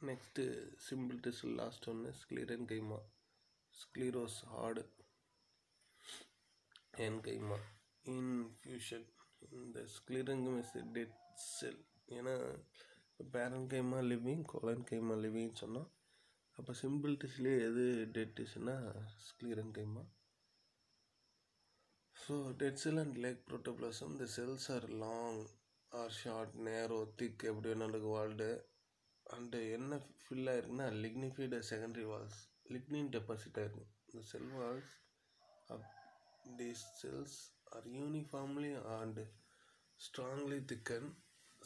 Next simple tissue, last one is sclerenchyma. Scleros hard enchyma. Infusion. The sclerenchyma is a dead cell. ஏன்னா parenchyma living collenchyma லிவிங்னு சொன்னால் அப்போ simple டிஷ்லேயே எது dead டிஷ்னா sclerenchyma. So dead cell and lack protoplasm the cells are long or short narrow thick எப்படி வேணாலும் walled and என்ன ஃபில் ஆயிருக்குன்னா lignified secondary walls lignin deposit ஆயிருக்கும். இந்த cell walls of these cells are uniformly and strongly thicken.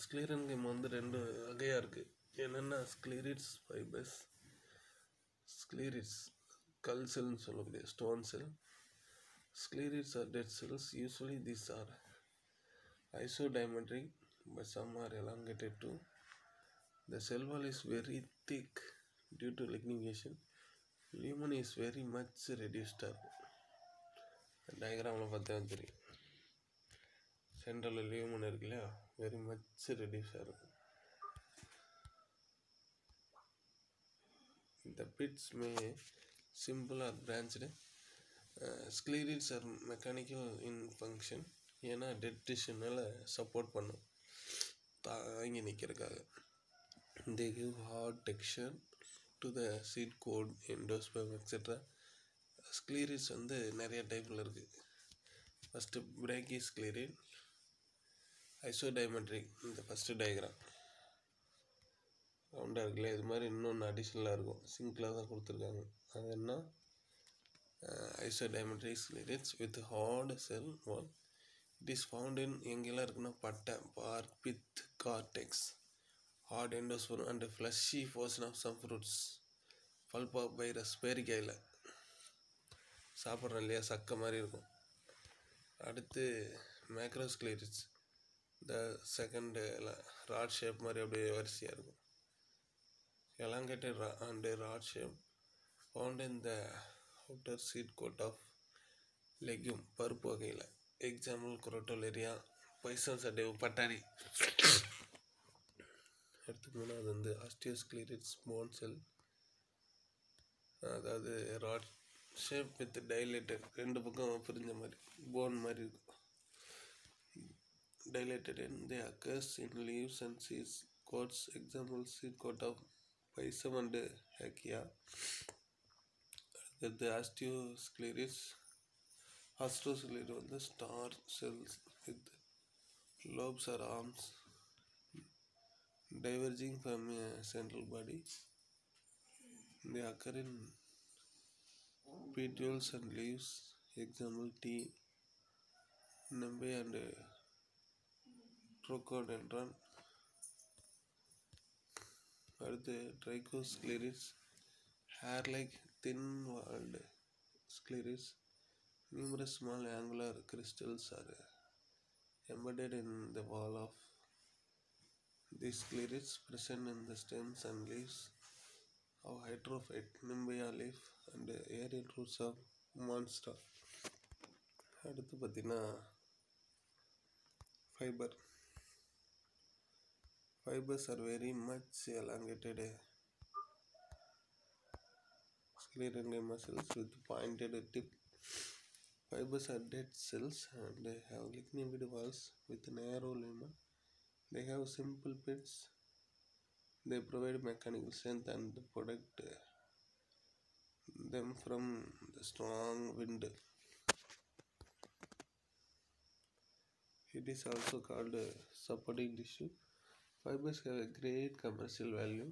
Sclerenchyma வந்து ரெண்டு வகையாக இருக்குது. என்னென்னா ஸ்க்ளீரிட்ஸ் ஃபைபர்ஸ், ஸ்க்ளீரிட்ஸ் கல் செல்னு சொல்லக்கூடிய stone sell. Sclerids are dead cells. Usually these are isodiametric, but some are elongated too. The cell wall is very thick due to lignification. Lumen is very much reduced. Diagram பார்த்தா தெரியும். சென்ட்ரலில் lumen இருக்கு இல்லையா, very much ரெடியூஸாக இருக்கும். The pits may simple or branched. Sclerids are mechanical in function. ஏன்னா dead டிஷ்யூனால் support பண்ணும் தாங்கி நிற்கிறதுக்காக. They give hard texture to the seed coat, endosperm, etc. Sclerids வந்து நிறைய டைப்பில் இருக்குது. First brachysclerid, isodiametric. இந்த ஃபஸ்ட்டு டயக்ராம் ரவுண்டாக இருக்குல்ல, இது மாதிரி இன்னொன்று அடிஷ்னலாக இருக்கும், சிங்கிளாக தான் கொடுத்துருக்காங்க. அது என்ன isodiametric sclerids with hard cell wall. It is found in எங்கெல்லாம் இருக்குன்னா பட்டை, bark, pith, cortex, hard endosperm and fleshy portion of some fruits. பல்பா வைரஸ் பேரிக்காயில் சாப்பிட்றோம் இல்லையா, சக்கை மாதிரி இருக்கும். அடுத்து மேக்ரோஸ்க்ளீரிட்ஸ், இந்த செகண்ட் ராட் ஷேப் மாதிரி அப்படியே வரிசையாக இருக்கும். elongated and rod shape found in the outer seed coat of legume, பருப்பு வகையில். எக்ஸாம்பிள் குரோட்டோலேரியா, பைசன் சட்டேவ், பட்டாணி. அடுத்து மூணாவது வந்து ஆஸ்டியோஸ்க்ளீரிட்ஸ் போன் செல், அதாவது ராட் ஷேப் வித் டைலேட்டட், ரெண்டு பக்கம் பிரிஞ்ச மாதிரி போன் மாதிரி இருக்கும். Dilated and they occurs in leaves and seeds coats. Example seed coat of Pisum and ஹேக்கியா. The osteoscleris வந்து star cells with lobes or arms diverging from a central body. They occur in petioles and leaves. Example tea, nimbe and trichodendron. அடுத்து ட்ரைகோஸ்க்ளீரிட்ஸ், hair like thin walled scleris. Numerous small angular crystals are embedded in the wall of these sclerids, present in the stems and leaves of hydrophyte, nimbea leaf and aerial roots of monstera. அடுத்து பார்த்தீங்கன்னா fibre. Fibers are very much elongated sclerenchyma cells with pointed tip. Fibers are dead cells and they have lignified walls with narrow lumen. They have simple pits. They provide mechanical strength and protect them from the strong wind. It is also called supporting tissue. Fibers have a great commercial value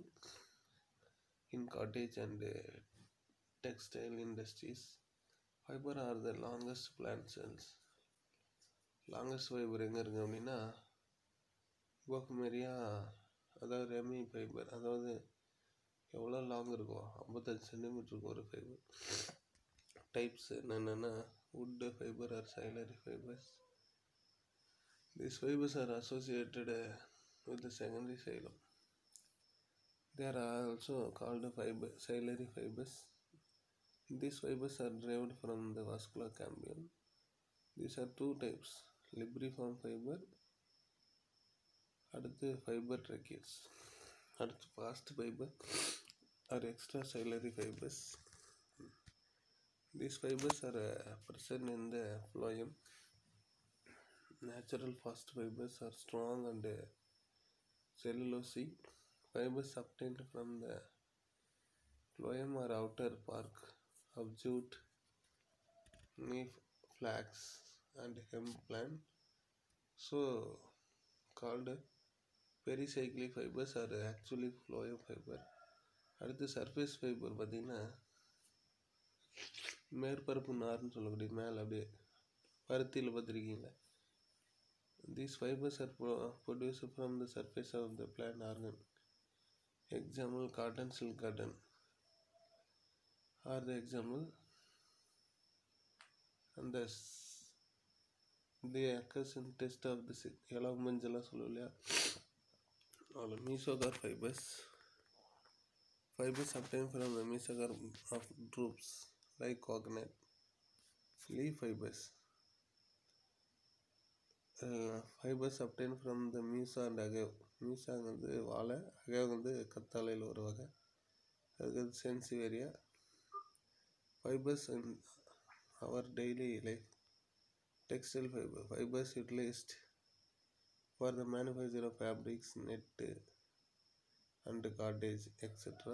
in cottage and textile industries. Fiber are the longest plant cells. Longest fiber எங்கே இருக்குது அப்படின்னா கோகுமேரியா, அதாவது Remi fibre, அதாவது எவ்வளோ long இருக்கும், 55 சென்டிமீட்டருக்கு ஒரு fibre. Types என்னென்னா wood fiber or ciliary fibers. These fibers are associated with the secondary xylem. They are also called ciliary fibers. These fibers are derived from the vascular cambium. These are two types, libriform fiber, அடுத்து fiber tracheates. அடுத்து fast fiber or extracellular fibers. These fibers are present in the phloem. Natural fast fibers are strong and cellulosic. Fibers obtained from the phloem or outer bark of jute, leaf, flax, and hemp plant, so called pericyclic fibers are actually phloem fiber. அடுத்து surface fibre பார்த்திங்கன்னா மேற்பரப்பு நார்னு சொல்லக்கூடிய மேலே அப்படியே பருத்தியில் பார்த்துருக்கீங்களா. These fibers are produced from the surface of the plant organ. Example, cotton, silk cotton are the example, and they occurs in test of the yellow manjala சொல்லுலையா. அவ்வளோ mesogar fibers obtained from the mesogar of drupes like coconut. Leaf fibers fibers obtained from the musa and agave. மியூசாங்கிறது வாழை, அகேவுங்கிறது கத்தாழையில் ஒரு வகை. அதுக்கு sansevieria. Fibres in our daily life. Textile fibers utilized for the manufacture of fabrics, net and cottage, etc.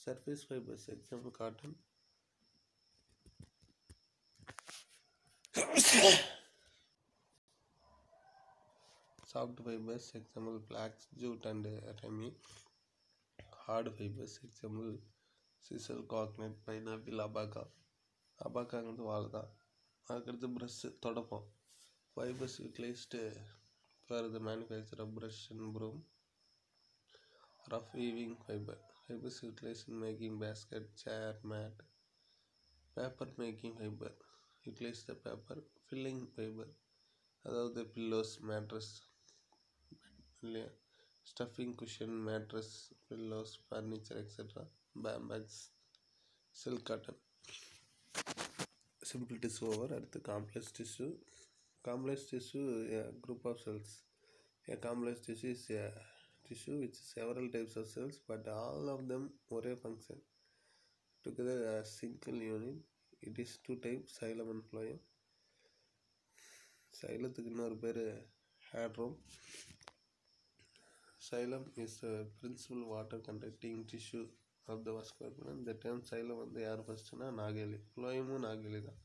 Surface fibers, example cotton. Soft fibers, example flax, jute and rami. Hard fibers, example sisal, coconut, pineapple, abaca. அபாக்காங்கிறது வாழை தான். அதுக்கடுத்து brush தொடப்போம். Fibres utilised for the manufacture of brush and broom. Rough weaving fibre fibres utilised in making basket, chair, mat. Paper making fibre utilise the paper. Filling fibre அதாவது pillows, mattress இல்லையா, stuffing cushion, mattress, pillows, furniture etcetera. பேம்பேக்ஸ். Silk cotton. Simple tissue over. அடுத்து complex tissue. Complex tissue, a group of cells. A complex tissue is a tissue which is several types of cells, but all of them ஒரே function together as single unit. It is two types, xylem and phloem. சைலத்துக்கு இன்னொரு பேர் ஹேட்ரோம். Xylem is the principal water conducting tissue of the vascular plan. The term xylem வந்து யார் ஃபஸ்ட்டுனா நாகேலி. phloemம் நாகேலி தான்.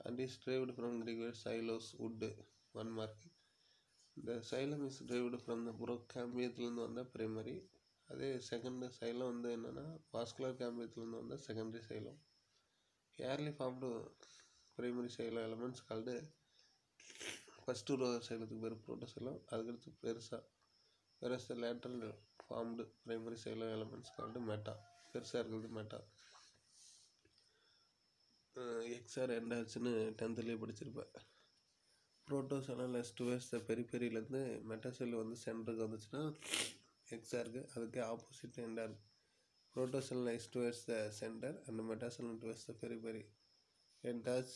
And is derived from Greek word xylos, wood. 1 mark. The xylem is derived from the புரோகாம்பியத்துலேருந்து வந்த primary. அதே second xylem வந்து என்னென்னா vascular காம்பியத்துலேருந்து வந்த secondary xylem. Early formed primary xylem elements called first ரோ சைலத்துக்கு பேர் புரோட்டோசைலம். அதுக்கடுத்து பெருசாக lateral formed primary xylem elements called meta. பெருசாக இருக்கிறது மெட்டா. எக்ஸ்ஆர் எண்டாச்சுன்னு 10th படிச்சிருப்பேன். புரோட்டோசைலம் லெஸ் டுவர்ட்ஸ் த பெரிஃபெரியிலேருந்து மெட்டாசெல் வந்து சென்டருக்கு வந்துச்சுன்னா எக்ஸ்ஆருக்கு அதுக்கு ஆப்போசிட் எண்டாக இருக்குது. Protoxylem lies towards the centre and metaxylem towards the periphery. Endarch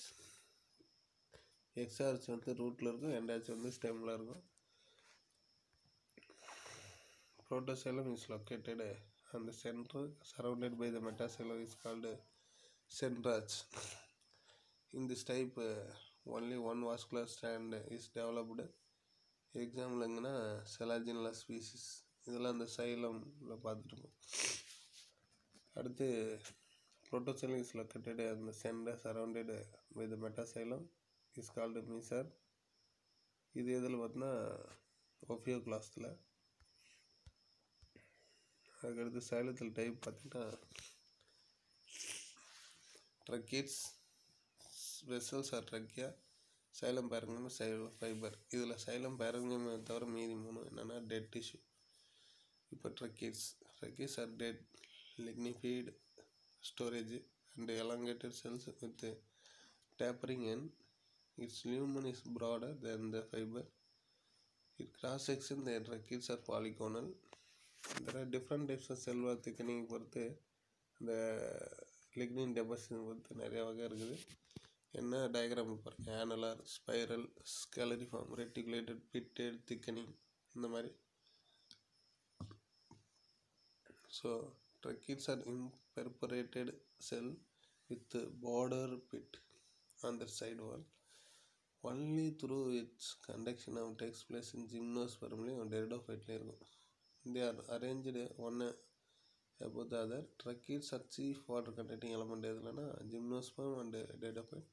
exarch வந்து ரூட்டில் இருக்கும், எண்டாச் வந்து ஸ்டெம்மில் இருக்கும். Protoxylem is located on the center, surrounded by the metaxylem is called centrage. In this type, only one vascular strand is developed. Example எங்கன்னா செலாஜினலா species. இதெல்லாம் அந்த சைலமில் பார்த்துருக்கோம். அடுத்து protoxylem is located on the center, surrounded by the metaxylem is called mesocar. இது எதில் பார்த்தோன்னா ஒஃபியோக்ளாஸ்டில். அதுக்கடுத்து சைலத்தில் டைப் பார்த்திங்கன்னா tracheids, vessels or trachea, xylem parenchyma, xylem fibre. இதில் சைலம் பேரங்கம் தவிர மீதி 3 என்னென்னா டெட் டிஷ்யூ. இப்போ tracheids are dead lignified storage and elongated cells with tapering end. Its lumen is broader than the fiber. It cross section the tracheids are polygonal. There are different types of cell wall thickening பொறுத்து இந்த lignin deposition பொறுத்து நிறைய வகை இருக்குது. என்ன diagram பாருங்கள். ஆனலார், spiral, ஸ்கேலரிஃபார்ம், reticulated, fitted, thickening. இந்த மாதிரி. So tracheids are imperforated cell with border pit on the side wall. Only through its conduction takes place in gymnosperm pteridophyte இருக்கும். They are arranged one above the other. Tracheids are chief water containing element எதுலன்னா gymnosperm and pteridophyte.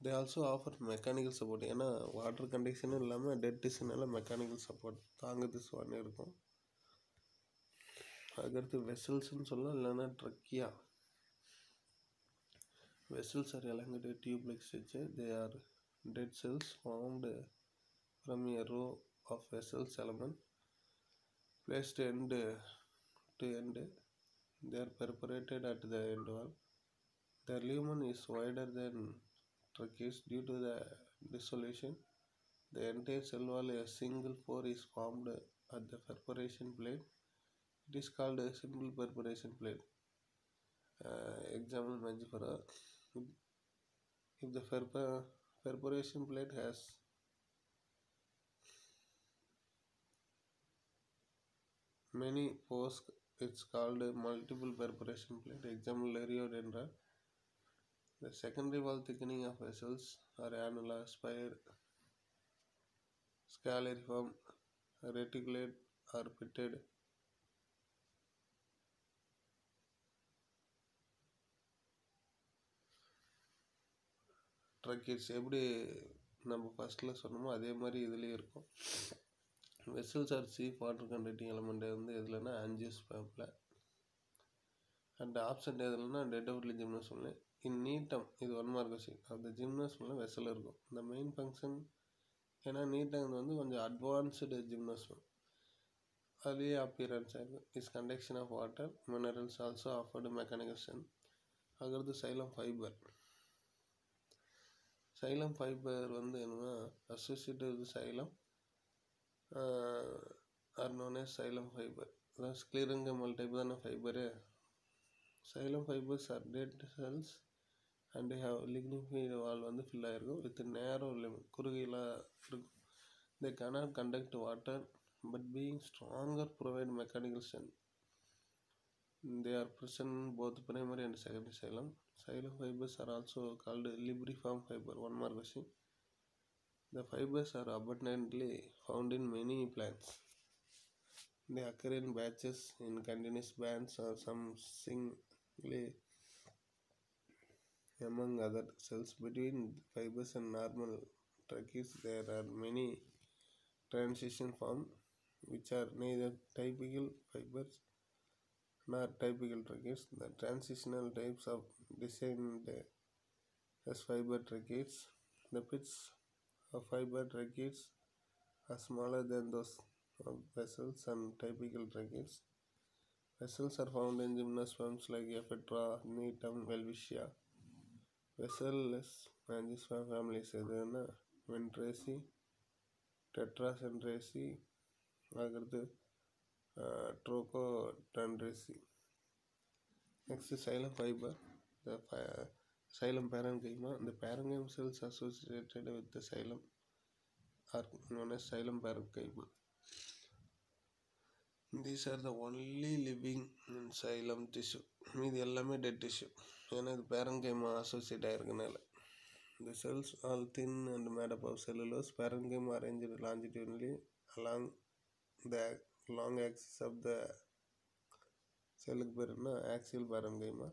They also offer mechanical support. ஏன்னா water கண்டிஷனும் இல்லாமல் dead டிஷ்யூனால mechanical support தாங்குது சுவான்னு இருக்கும். அதுக்கடுத்து வெசல்ஸ்ன்னு சொல்லலாம், இல்லைன்னா trachea. Vessels are elongated tube-like structure. They are dead cells formed from a row of vessels element placed end to end. They are perforated at the end wall. Their lumen is wider than tracheids due to the dissolution. The entire cell wall, a single pore is formed at the perforation plate. It is called a simple perforation plate. Example Magifera. If the perforation plate has many pores, it's called a multiple perforation plate. Example Leriodendra. The secondary wall thickening of vessels are annula, spire, scalariform, reticulate or pitted. Tracheids எப்படி நம்ம ஃபஸ்ட்டில் சொன்னோமோ அதே மாதிரி இதுலேயும் இருக்கும். Vessels are chief water conducting element எதுலன்னா ஆஞ்சியோஸ்பேமில். அண்ட் ஆப்சண்ட் எதுலன்னா டெட்டோஃபில் ஜிம்னோஸ்பேம்ல. இன் நீட்டம் இது 1 மார்க் கொஸ்டின். அந்த ஜிம்னோஸ்பேமில் வெசல் இருக்கும். இந்த மெயின் ஃபங்க்ஷன் ஏன்னா நீட்டம் கொஞ்சம் அட்வான்ஸ்டு ஜிம்னோஸ்பேம், அதுலேயே அப்பியரன்ஸ் ஆகிருக்கும். Is conduction of water minerals also afford mechanical strength. அதுக்கடுத்து சைலம் ஃபைபர். சைலம் ஃபைபர் என்னன்னா associated with xylem are known as xylem fibre. அதான் ஸ்க்ளீரங்கமல் டைப் தானே fibre. Xylem fibres are dead cells and have lignified wall fill ஆகிருக்கும் with narrow limit, குறுகியெல்லாம் இருக்கும். They cannot conduct water but being stronger provide mechanical strength. They are present in both primary and secondary xylem. Xylem fibers are also called libriform fiber. 1 mark question. The fibers are abundantly found in many plants. They occur in batches, in continuous bands, or some singly among other cells. Between fibers and normal tracheids, there are many transition forms which are neither typical fibers nor typical tracheids. The transitional types are designed as fiber tracheids. The pits of fiber tracheids are smaller than those of vessels and typical tracheids. Vessels are found in gymnosperms like Ephetra, Netum, Welwitschia. Vesselless angiosperm families எதுன்னா Ventraceae, Tetracentraceae, அதுக்கடுத்து Trochodendroceae. Next is xylem fiber. The xylem parenchyma. The parenchyma cells associated with the xylem are known as xylem parenchyma. These are the only living in xylem tissue. மீதி எல்லாமே dead tissue. ஏன்னா இது parenchyma associate ஆகிருக்கனால. The cells all thin and made up of cellulose. Parenchyma arranged longitudinally along the long axis of the செல்லுக்கு பேர் என்ன axial parenchyma.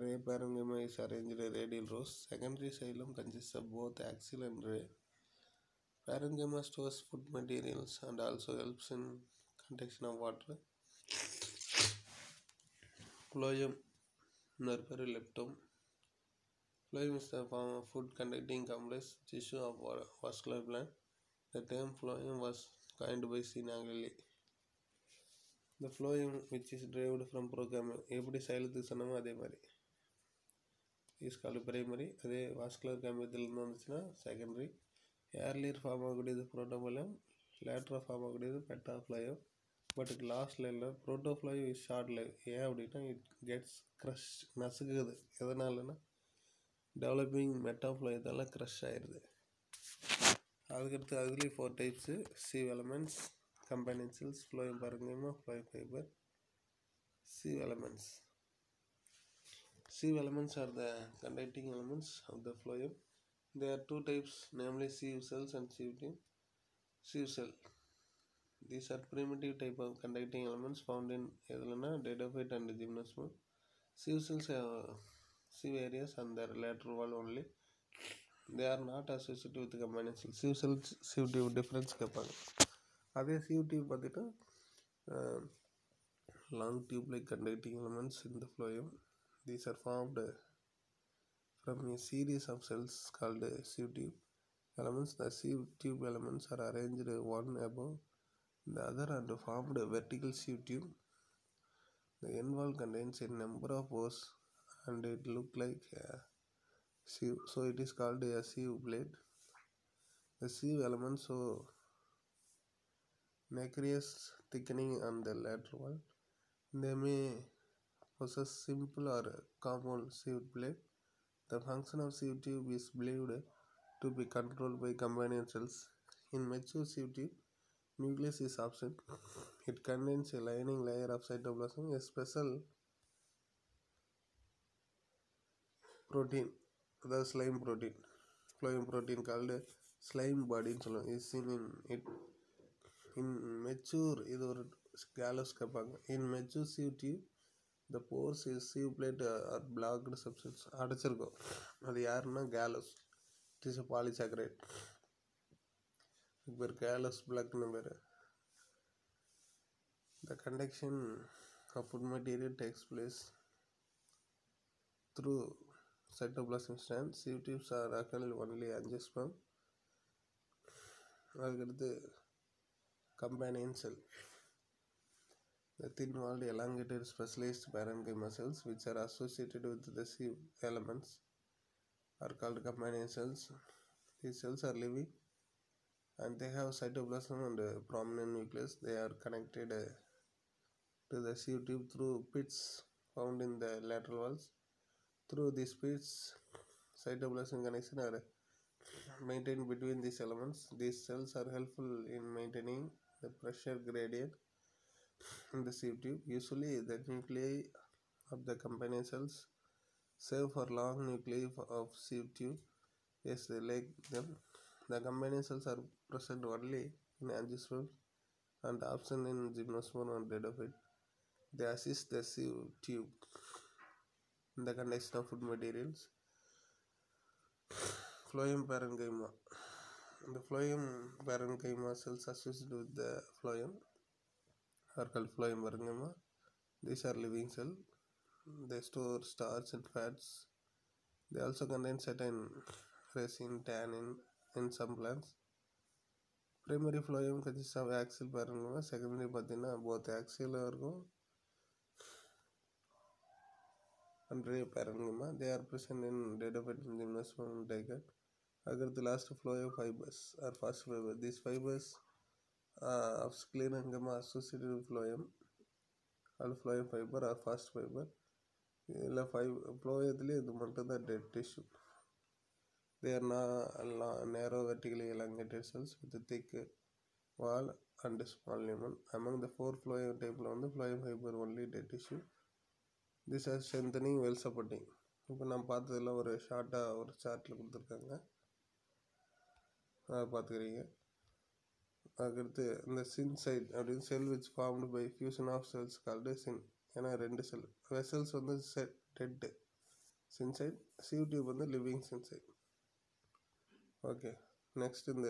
Ray parenchyma is arranged in radial rows. Secondary xylem consists of both axial and ray. Parenchyma stores food materials and also helps in conduction of water. Phloem leptum. Phloem is the form of food conducting complex tissue of vascular plant. The term phloem was coined by C. Naegeli. The phloem which is derived from progamia. எப்படி சைலத்துக்கு சொன்னமோ அதே மாதிரி is called primary. அதே vascular கேமியத்திலிருந்து வந்துச்சுன்னா secondary. Earlier form ஆகக்கூடியது protophloem, லேட்டராக form ஆகக்கூடியது பெட்டாஃப்ளோயம். பட் லாஸ்ட் லைனில் புரோட்டோஃப்ளோயம் இஸ் ஷார்ட் லைவ். ஏன் அப்படின்னா இட் கெட்ஸ் க்ரஷ், நசுக்குது. எதனாலன்னா டெவலப்பிங் மெட்டாஃப்ளோயத்தால் க்ரஷ் ஆயிடுது. அதுக்கடுத்து அதுலேயும் 4 types. sieve elements, companion cells, phloem parenchyma, phloem fiber. sieve elements. Sieve elements are the conducting elements of the phloem. There are 2 types, namely sieve cells and sieve tube. Sieve cell. These are primitive type of conducting elements found in Dendrophyte and Gymnosperm. Sieve cells have sieve areas on their lateral wall only. They are not associated with the companion cells. Sieve cells, sieve tube difference கேட்பாங்க. அதே sieve tube பார்த்துட்டு long tube-like conducting elements in the phloem. These are formed from a series of cells called sieve tube elements. The sieve tube elements are arranged one above the other and formed a vertical sieve tube. The end wall contains a number of pores and it looks like a sieve, so it is called a sieve blade. The sieve elements show nacreous thickening on the lateral wall. They may possess simple or compound sieve blade. The function of sieve tube is believed to be controlled by companion cells. In mature sieve tube, nucleus is absent. It contains a lining layer of cytoplasm, a special protein, the slime protein, phloem protein called slime body is seen in it. In mature, இது ஒரு gallus கேட்பாங்க. In mature sieve tube, the pores is sieve plate are blocked substance அடைச்சிருக்கும். அது யாருன்னா gallus. It is a polysaccharide. இப்போ gallus blockன்னு பேர். The conduction of food material takes place through cytoplasmic strands. Sieve tubes are occurring only angiosperm. அதுக்கடுத்து companion cell. The thin-walled elongated specialized parenchyma cells which are associated with the sieve elements are called companion cells. These cells are living and they have cytoplasm and prominent nucleus. They are connected to the sieve tube through pits found in the lateral walls. Through these pits, cytoplasm connection are maintained between these elements. These cells are helpful in maintaining the pressure gradient in the sieve tube. Usually, the nuclei of the companion cells serve for long nuclei of sieve tube. Yes, they like them. The companion cells are present only in angiosperms and absent in Gymnosperm and Dendrophyte. They assist the sieve tube in the conduction of food materials. Phloem parenchyma. The phloem parenchyma cells associated with the phloem are called phloem parenchyma. These are living cells. They store starch and fats. They also contain certain resin, tannin in some plants. Primary phloem consists of axial parenchyma. Secondary பார்த்தீங்கன்னா both axial இருக்கும் and ray parenchyma. They are present in Dendrophyte and Gymnosperm and Dicot. அதுக்கடுத்து last phloem fibers are fast fibers. These fibers of sclerenchyma associated with phloem called phloem fiber or fast fiber. இதில் phloemத்திலே இது மட்டும் தான் dead tissue. They are narrow vertically elongated cells with a thick wall and small lumen. Among the 4 phloem types வந்து phloem fiber only dead tissue. These are strengthening, well supporting. இப்போ நம்ம பார்த்ததில் ஒரு ஷார்ட்டாக ஒரு சார்ட்டில் கொடுத்துருக்காங்க, அதை பார்த்துக்கிறீங்க. அதுக்கடுத்து இந்த சின்சைட் அப்படின்னு cell which formed by fusion of cells called சின். ஏன்னா 2 செல் வெசல்ஸ் வந்து டெட்டு சின்சைட், sieve tube வந்து லிவிங் சின்சைட். ஓகே, நெக்ஸ்ட் இந்த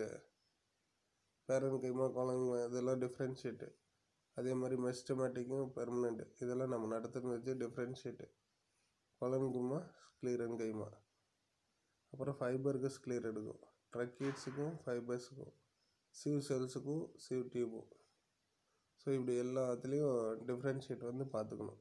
பேரன்கைமா காலங்கைமா இதெல்லாம் டிஃப்ரென்ஷியேட்டு. அதே மாதிரி மெஸ்டமேட்டிக்கும் பெர்மனெண்ட்டு இதெல்லாம் நம்ம நடத்துன்னு வச்சு டிஃப்ரென்ஷியேட்டு. கொலன்கைமா ஸ்க்ளீரன்கைமா. அப்புறம் ஃபைபருக்கு ஸ்க்ளீர் எடுக்கும், ட்ரக்கீட்ஸுக்கும் ஃபைபர்ஸுக்கும், sieve செல்ஸுக்கும் sieve டியூபும். ஸோ இப்படி எல்லாத்துலேயும் டிஃப்ரென்ஷியேட் வந்து பார்த்துக்கணும்.